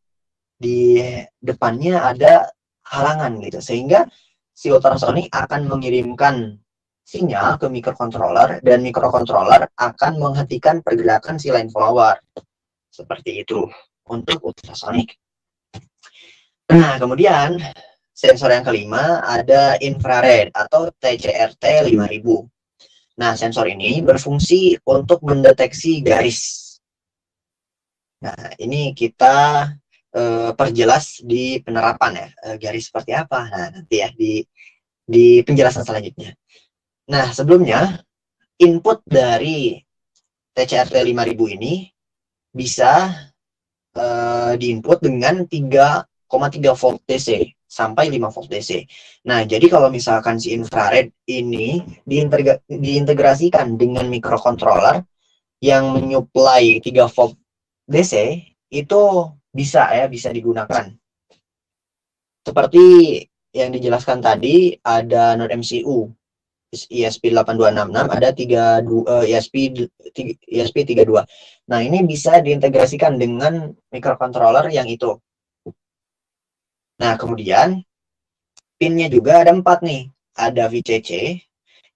di depannya ada halangan gitu, sehingga si ultrasonik akan mengirimkan sinyal ke microcontroller, dan microcontroller akan menghentikan pergerakan si line follower. Seperti itu untuk ultrasonik. Nah, kemudian sensor yang kelima ada infrared atau TCRT 5000. Nah, sensor ini berfungsi untuk mendeteksi garis. Nah, ini kita perjelas di penerapan ya. Garis seperti apa? Nah, nanti ya di penjelasan selanjutnya. Nah, sebelumnya input dari TCRT 5000 ini bisa diinput dengan 3,3 volt DC sampai 5 volt DC. Nah, jadi kalau misalkan si infrared ini diintegrasikan dengan microcontroller yang menyuplai 3 volt DC, itu bisa digunakan. Seperti yang dijelaskan tadi, ada node MCU ESP8266, ada ESP32. Nah, ini bisa diintegrasikan dengan microcontroller yang itu. Nah, kemudian pinnya juga ada 4 nih. Ada VCC,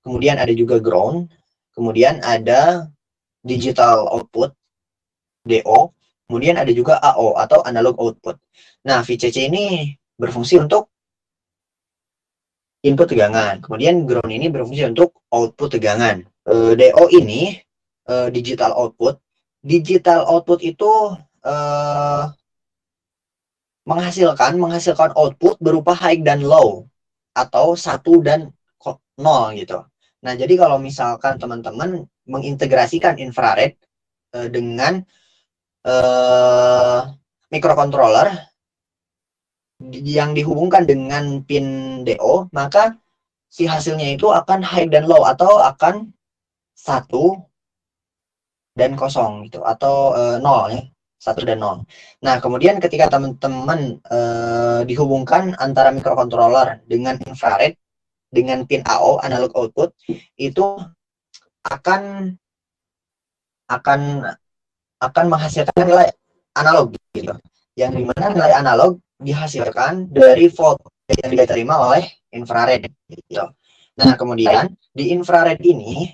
kemudian ada juga ground, kemudian ada digital output, DO, kemudian ada juga AO atau analog output. Nah, VCC ini berfungsi untuk input tegangan, kemudian ground ini berfungsi untuk output tegangan. DO ini digital output. Digital output itu menghasilkan output berupa high dan low atau 1 dan 0 gitu. Nah, jadi kalau misalkan teman-teman mengintegrasikan infrared dengan microcontroller yang dihubungkan dengan pin DO, maka si hasilnya itu akan high dan low atau akan 1 dan 0 gitu, atau 0 ya. 1 dan 0. Nah, kemudian ketika teman-teman dihubungkan antara microcontroller dengan infrared dengan pin AO, analog output, itu akan menghasilkan nilai analog gitu. Yang dimana nilai analog dihasilkan dari volt yang diterima oleh infrared gitu. Nah, kemudian di infrared ini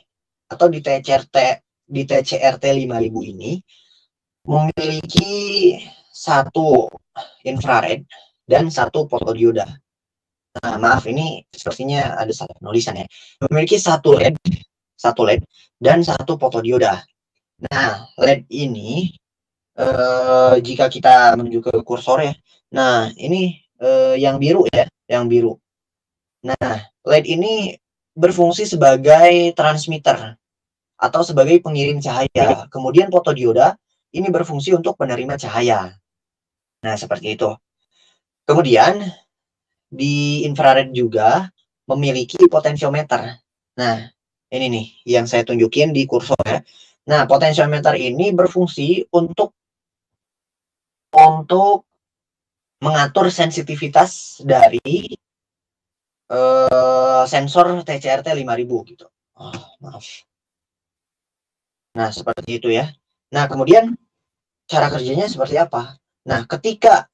atau di TCRT 5000 ini memiliki 1 infrared dan 1 fotodioda. Nah, maaf, ini sepertinya ada salah penulisan ya. Memiliki 1 LED dan 1 fotodioda. Nah, LED ini jika kita menuju ke kursor ya. Nah, ini yang biru ya, yang biru. Nah, LED ini berfungsi sebagai transmitter atau sebagai pengirim cahaya. Kemudian fotodioda ini berfungsi untuk penerima cahaya. Nah, seperti itu. Kemudian di infrared juga memiliki potensiometer. Nah, ini nih yang saya tunjukin di kursor ya. Nah, potensiometer ini berfungsi untuk mengatur sensitivitas dari sensor TCRT 5000 gitu. Oh, maaf. Nah, seperti itu ya. Nah, kemudian cara kerjanya seperti apa? Nah, ketika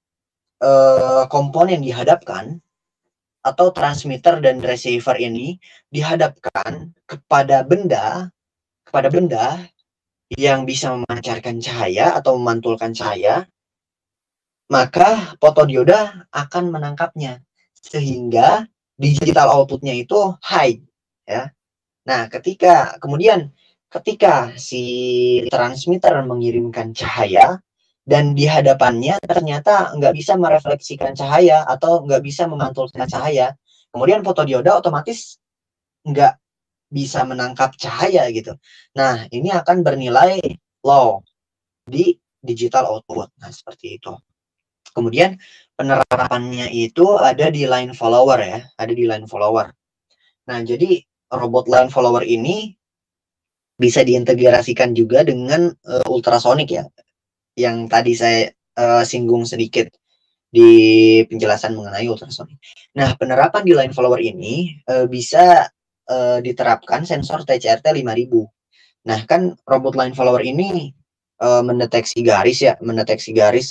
komponen dihadapkan atau transmitter dan receiver ini dihadapkan kepada benda yang bisa memancarkan cahaya atau memantulkan cahaya, maka fotodioda akan menangkapnya sehingga digital outputnya itu high ya. Nah, ketika si transmitter mengirimkan cahaya dan di hadapannya ternyata nggak bisa merefleksikan cahaya atau nggak bisa memantulkan cahaya, kemudian fotodioda otomatis nggak bisa menangkap cahaya gitu. Nah, ini akan bernilai low di digital output. Nah, seperti itu. Kemudian penerapannya itu ada di line follower ya, ada di line follower. Nah, jadi robot line follower ini bisa diintegrasikan juga dengan ultrasonic ya, yang tadi saya singgung sedikit di penjelasan mengenai ultrasonic. Nah, penerapan di line follower ini bisa diterapkan sensor TCRT 5000. Nah, kan robot line follower ini mendeteksi garis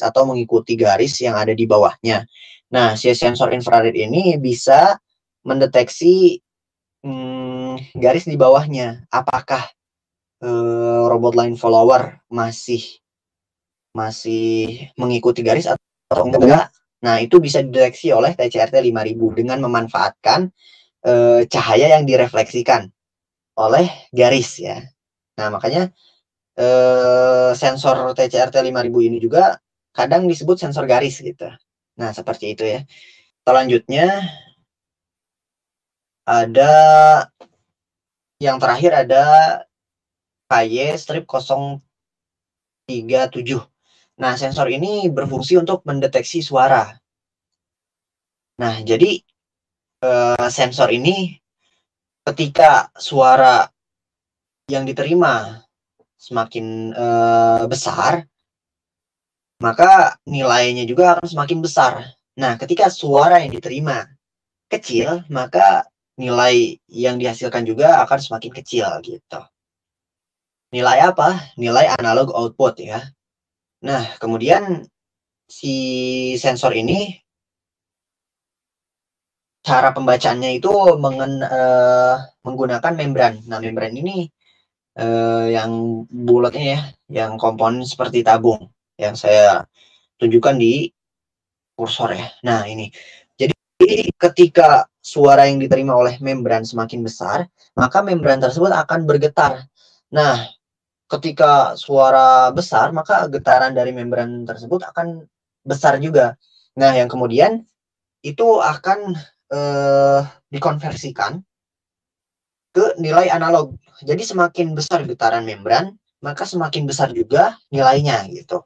atau mengikuti garis yang ada di bawahnya. Nah, si sensor infrared ini bisa mendeteksi garis di bawahnya. Apakah robot line follower masih mengikuti garis atau enggak? Nah, itu bisa dideteksi oleh TCRT 5000 dengan memanfaatkan cahaya yang direfleksikan oleh garis ya. Nah, makanya sensor TCRT 5000 ini juga kadang disebut sensor garis gitu. Nah, seperti itu ya. Selanjutnya ada yang terakhir ada KY strip 037. Nah, sensor ini berfungsi untuk mendeteksi suara. Nah, jadi sensor ini ketika suara yang diterima semakin besar, maka nilainya juga akan semakin besar. Nah, ketika suara yang diterima kecil, maka nilai yang dihasilkan juga akan semakin kecil gitu. Nilai apa? Nilai analog output ya. Nah, kemudian si sensor ini cara pembacaannya itu menggunakan membran. Nah, membran ini yang bulatnya ya, yang komponen seperti tabung yang saya tunjukkan di kursor ya. Nah, ini. Jadi ketika suara yang diterima oleh membran semakin besar, maka membran tersebut akan bergetar. Nah, ketika suara besar, maka getaran dari membran tersebut akan besar juga. Nah, yang kemudian itu akan dikonversikan ke nilai analog. Jadi semakin besar getaran membran, maka semakin besar juga nilainya gitu.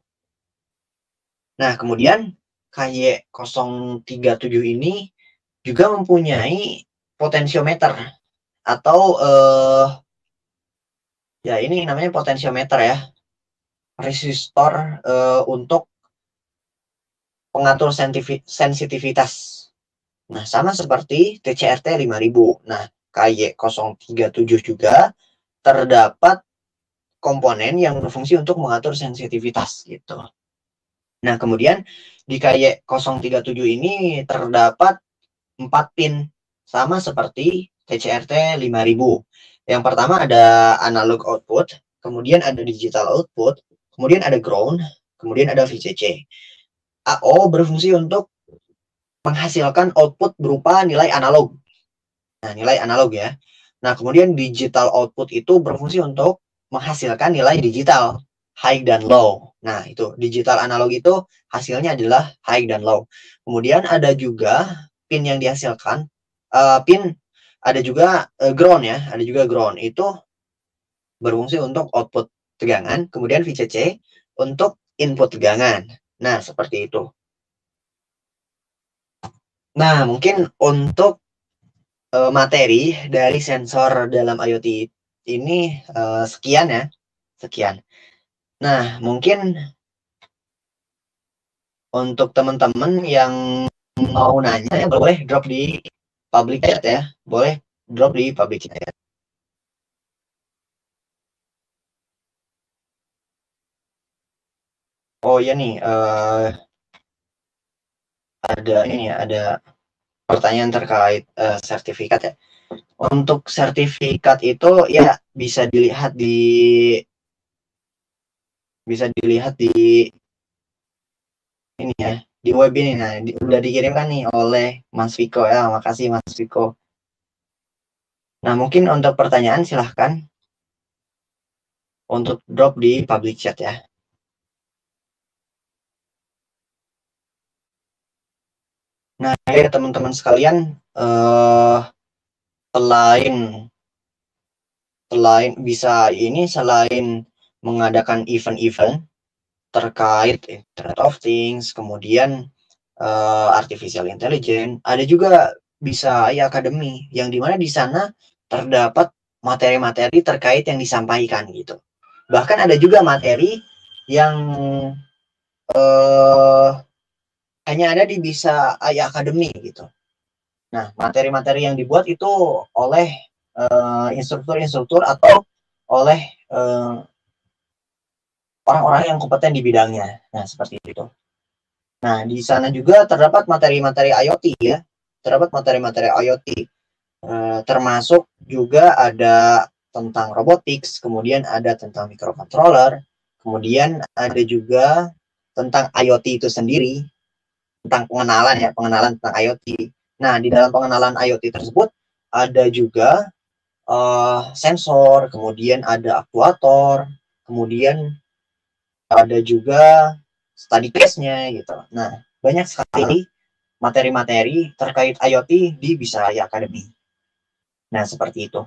Nah, kemudian KY 037 ini juga mempunyai potensiometer atau ya ini namanya potensiometer ya, resistor untuk pengatur sensitivitas. Nah, sama seperti TCRT 5000. Nah, KY 037 juga terdapat komponen yang berfungsi untuk mengatur sensitivitas gitu. Nah, kemudian di KY 037 ini terdapat 4 pin sama seperti TCRT 5000. Yang pertama ada analog output, kemudian ada digital output, kemudian ada ground, kemudian ada VCC. AO berfungsi untuk menghasilkan output berupa nilai analog. Nah, nilai analog ya. Nah, kemudian digital output itu berfungsi untuk menghasilkan nilai digital, high dan low. Nah, itu digital analog itu hasilnya adalah high dan low. Kemudian ada juga pin yang dihasilkan, pin ada juga ground ya, ada juga ground. Itu berfungsi untuk output tegangan, kemudian VCC untuk input tegangan. Nah, seperti itu. Nah, mungkin untuk materi dari sensor dalam IoT ini sekian ya, sekian. Nah, mungkin untuk teman-teman yang mau nanya ya boleh drop di public chat ya, boleh drop di public chat. Oh ya nih, ada ini ya, ada pertanyaan terkait sertifikat ya. Untuk sertifikat itu ya bisa dilihat di ini ya, di web ini. Nah, udah dikirimkan nih oleh Mas Viko ya. Makasih Mas Viko. Nah, mungkin untuk pertanyaan silahkan untuk drop di public chat ya. Nah, ya teman-teman sekalian, selain selain mengadakan event-event terkait Internet of Things, kemudian artificial intelligence, ada juga bisa AI Academy yang dimana di sana terdapat materi-materi terkait yang disampaikan gitu. Bahkan ada juga materi yang hanya ada di Bisa AI Academy gitu. Nah, materi-materi yang dibuat itu oleh instruktur-instruktur atau oleh orang-orang yang kompeten di bidangnya. Nah, seperti itu. Nah, di sana juga terdapat materi-materi IoT ya. Terdapat materi-materi IoT. Termasuk juga ada tentang robotics, kemudian ada tentang microcontroller, kemudian ada juga tentang IoT itu sendiri, tentang pengenalan tentang IoT. Nah, di dalam pengenalan IoT tersebut ada juga sensor, kemudian ada aktuator, kemudian ada juga study case-nya gitu. Nah, banyak sekali materi-materi terkait IoT di Bisa Raya Academy. Nah, seperti itu.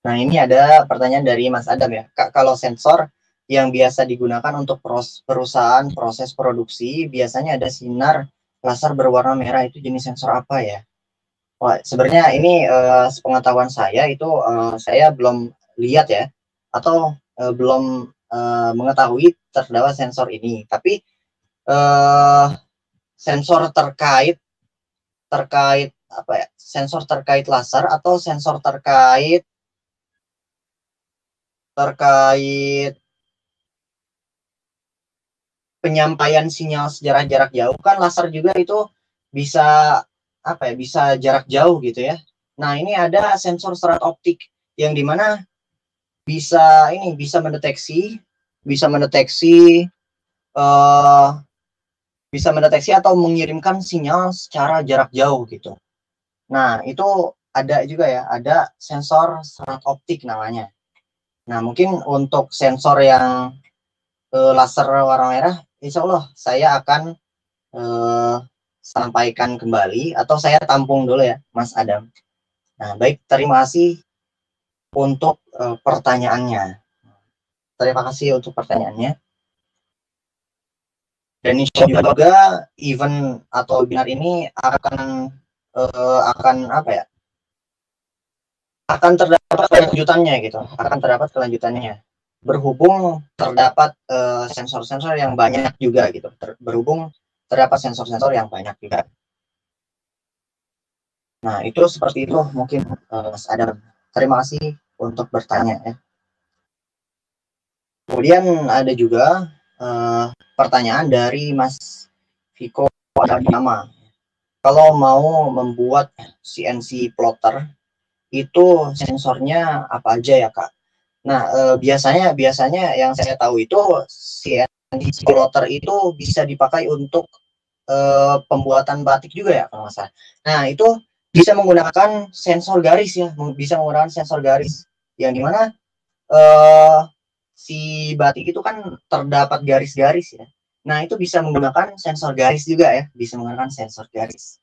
Nah, ini ada pertanyaan dari Mas Adam ya. Kak, kalau sensor yang biasa digunakan untuk perusahaan proses produksi, biasanya ada sinar laser berwarna merah, itu jenis sensor apa ya? Wah, sebenarnya ini sepengetahuan saya itu saya belum lihat ya, atau belum mengetahui terdapat sensor ini. Tapi sensor terkait apa ya? Sensor terkait laser atau sensor terkait penyampaian sinyal sejarah jarak jauh, kan laser juga itu bisa apa ya, bisa jarak jauh gitu ya. Nah, ini ada sensor serat optik yang dimana bisa mendeteksi uh, bisa mendeteksi atau mengirimkan sinyal secara jarak jauh gitu. Nah, itu ada juga ya, ada sensor serat optik namanya. Nah, mungkin untuk sensor yang laser warna merah, insya Allah saya akan sampaikan kembali, atau saya tampung dulu ya, Mas Adam. Nah, baik, terima kasih untuk pertanyaannya. Terima kasih untuk pertanyaannya. Dan insya Allah juga event atau webinar ini akan apa ya? Akan terdapat kelanjutannya gitu. Akan terdapat kelanjutannya. Berhubung terdapat sensor-sensor yang banyak juga gitu. Berhubung terdapat sensor-sensor yang banyak juga. Nah, itu seperti itu mungkin Mas Adam. Terima kasih untuk bertanya ya. Kemudian ada juga pertanyaan dari Mas Viko Adinama. Kalau mau membuat CNC plotter, itu sensornya apa aja ya, Kak? Nah, biasanya yang saya tahu itu CNC plotter itu bisa dipakai untuk pembuatan batik juga ya, kalau nggak salah. Nah, itu bisa menggunakan sensor garis ya, bisa menggunakan sensor garis. Yang dimana si batik itu kan terdapat garis-garis ya. Nah, itu bisa menggunakan sensor garis juga ya, bisa menggunakan sensor garis.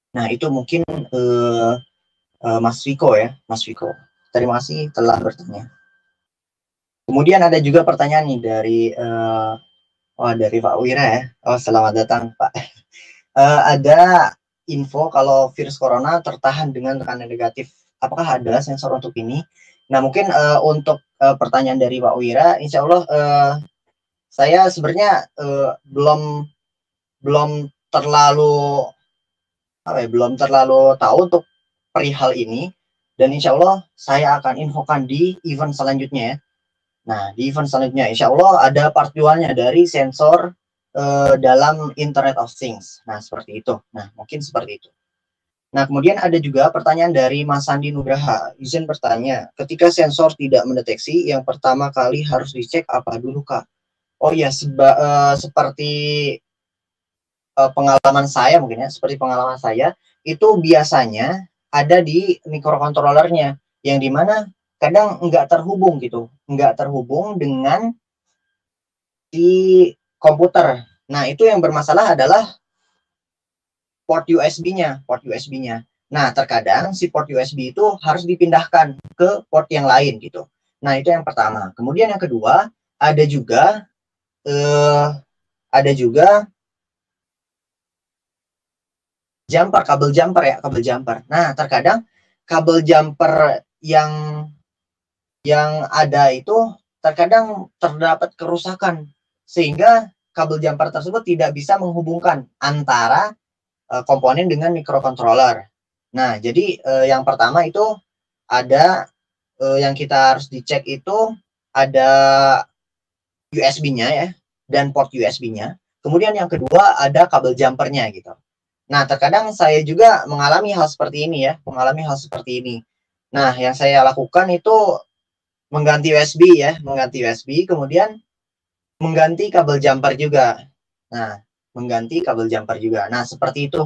Nah itu mungkin Mas Viko ya, Mas Viko. Terima kasih telah bertanya. Kemudian ada juga pertanyaan nih dari Pak Wira ya. Oh, selamat datang Pak. Ada info kalau virus corona tertahan dengan tekanan negatif. Apakah ada sensor untuk ini? Nah, mungkin untuk pertanyaan dari Pak Wira, insya Allah saya sebenarnya belum terlalu belum terlalu tahu untuk perihal ini, dan insya Allah saya akan infokan di event selanjutnya ya. Nah, di event selanjutnya insya Allah ada part 2-nya dari sensor dalam Internet of Things. Nah, seperti itu. Nah, mungkin seperti itu. Nah, kemudian ada juga pertanyaan dari Mas Sandi Nugraha. Izin bertanya, ketika sensor tidak mendeteksi, yang pertama kali harus dicek apa dulu, Kak? Oh ya, seperti pengalaman saya mungkin ya, seperti pengalaman saya, itu biasanya ada di mikrokontrolernya, yang dimana kadang nggak terhubung gitu, nggak terhubung dengan si komputer. Nah, itu yang bermasalah adalah port USB-nya. Nah, terkadang si port USB itu harus dipindahkan ke port yang lain gitu. Nah, itu yang pertama. Kemudian yang kedua, ada juga kabel jumper. Nah, terkadang kabel jumper yang ada itu terkadang terdapat kerusakan, sehingga kabel jumper tersebut tidak bisa menghubungkan antara komponen dengan mikrokontroler. Nah, jadi yang pertama itu ada yang kita harus dicek itu ada USB-nya ya, dan port USB-nya. Kemudian yang kedua ada kabel jumpernya gitu. Nah, terkadang saya juga mengalami hal seperti ini ya, Nah, yang saya lakukan itu mengganti USB, kemudian mengganti kabel jumper juga. Nah, seperti itu.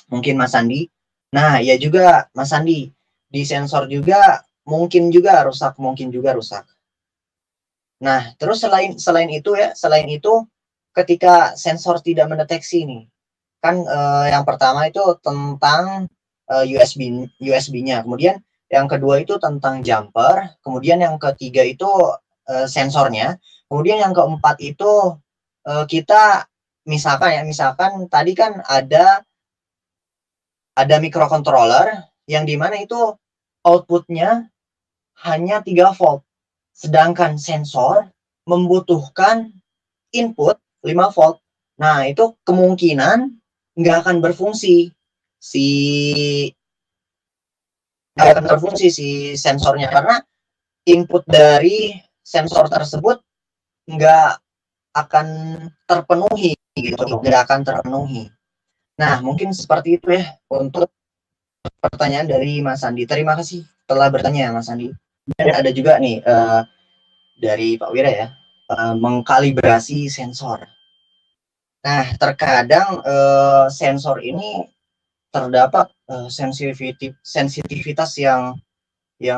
Mungkin Mas Andi. Nah, ya juga Mas Andi, di sensor juga mungkin juga rusak, Nah, terus selain itu ya, selain itu ketika sensor tidak mendeteksi nih, kan yang pertama itu tentang USB-nya, kemudian yang kedua itu tentang jumper, kemudian yang ketiga itu sensornya, kemudian yang keempat itu kita misalkan tadi kan ada microcontroller yang dimana itu outputnya hanya 3 volt, sedangkan sensor membutuhkan input 5 volt. Nah, itu kemungkinan nggak akan berfungsi si sensornya karena input dari sensor tersebut nggak akan terpenuhi gitu, nggak akan terpenuhi. Nah, mungkin seperti itu ya untuk pertanyaan dari Mas Andi. Terima kasih telah bertanya Mas Andi. Dan ada juga nih dari Pak Wira ya, mengkalibrasi sensor. Nah, terkadang sensor ini terdapat sensitivitas yang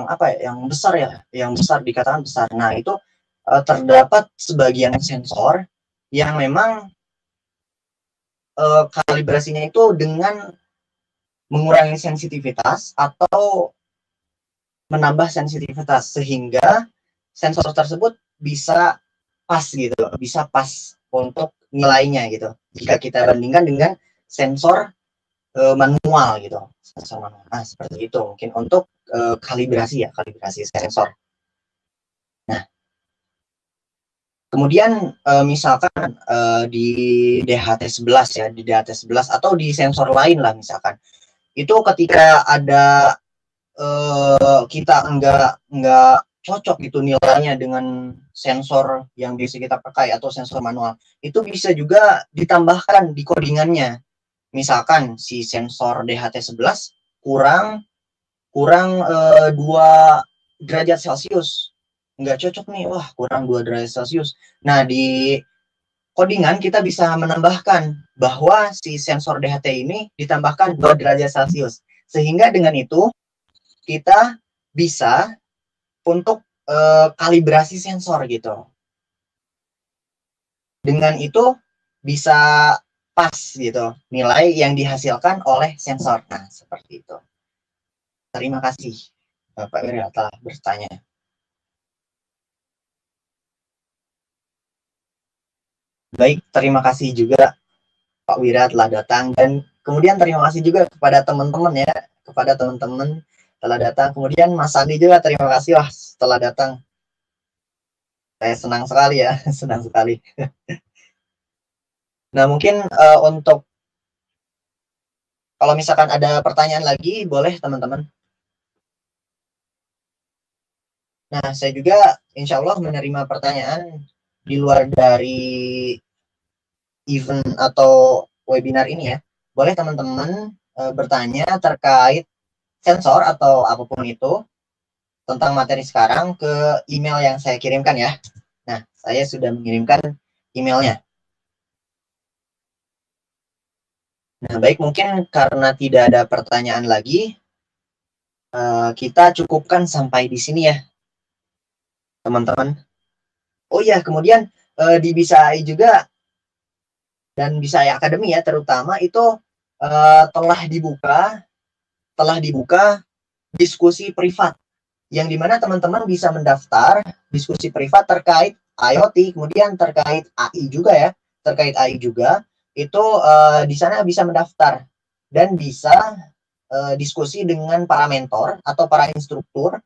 apa ya, yang besar ya, yang besar, dikatakan besar. Nah, itu terdapat sebagian sensor yang memang kalibrasinya itu dengan mengurangi sensitivitas atau menambah sensitivitas sehingga sensor tersebut bisa pas gitu, bisa pas untuk nilainya gitu. Jika kita bandingkan dengan sensor manual gitu, sensor manual. Nah, seperti itu mungkin untuk kalibrasi sensor. Nah, kemudian misalkan di DHT11 ya, di DHT11 atau di sensor lain lah misalkan. Itu ketika ada kita nggak cocok gitu nilainya dengan sensor yang biasa kita pakai atau sensor manual, itu bisa juga ditambahkan di codingannya. Misalkan si sensor DHT11 kurang 2 derajat Celcius, nggak cocok nih, wah kurang 2 derajat Celcius. Nah, di codingan kita bisa menambahkan bahwa si sensor DHT ini ditambahkan 2 derajat Celcius, sehingga dengan itu kita bisa untuk kalibrasi sensor gitu. Dengan itu bisa pas gitu nilai yang dihasilkan oleh sensor. Nah, seperti itu. Terima kasih Bapak Wira telah bertanya. Baik, terima kasih juga Pak Wira telah datang, dan kemudian terima kasih juga kepada teman-teman ya, telah datang. Kemudian Mas Andi juga terima kasih wah telah datang. Saya senang sekali ya, senang sekali. Nah, mungkin untuk kalau misalkan ada pertanyaan lagi, boleh teman-teman. Nah, saya juga insya Allah menerima pertanyaan di luar dari event atau webinar ini ya. Boleh teman-teman bertanya terkait sensor atau apapun itu tentang materi sekarang ke email yang saya kirimkan ya. Nah, saya sudah mengirimkan emailnya. Nah, baik, mungkin karena tidak ada pertanyaan lagi, kita cukupkan sampai di sini ya, teman-teman. Oh iya, kemudian di Bisa AI juga dan Bisa AI Academy ya, terutama itu telah dibuka diskusi privat, yang dimana teman-teman bisa mendaftar diskusi privat terkait IoT, kemudian terkait AI juga ya, itu di sana bisa mendaftar dan bisa diskusi dengan para mentor atau para instruktur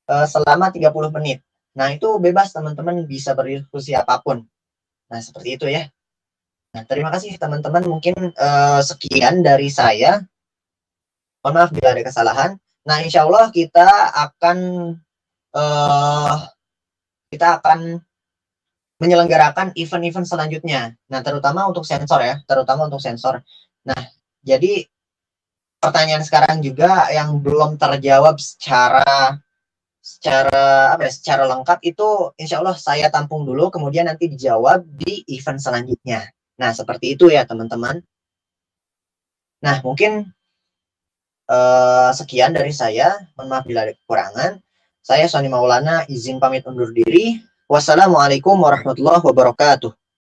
selama 30 menit. Nah, itu bebas teman-teman bisa berdiskusi apapun. Nah, seperti itu ya. Nah, terima kasih teman-teman. Mungkin sekian dari saya. Mohon maaf bila ada kesalahan. Nah, insya Allah kita akan menyelenggarakan event-event selanjutnya. Nah, terutama untuk sensor ya, Nah, jadi pertanyaan sekarang juga yang belum terjawab secara lengkap itu insya Allah saya tampung dulu, kemudian nanti dijawab di event selanjutnya. Nah, seperti itu ya teman-teman. Nah, mungkin Sekian dari saya. Mohon maaf bila ada kekurangan. Saya Sony Maulana izin pamit undur diri. Wassalamualaikum warahmatullahi wabarakatuh.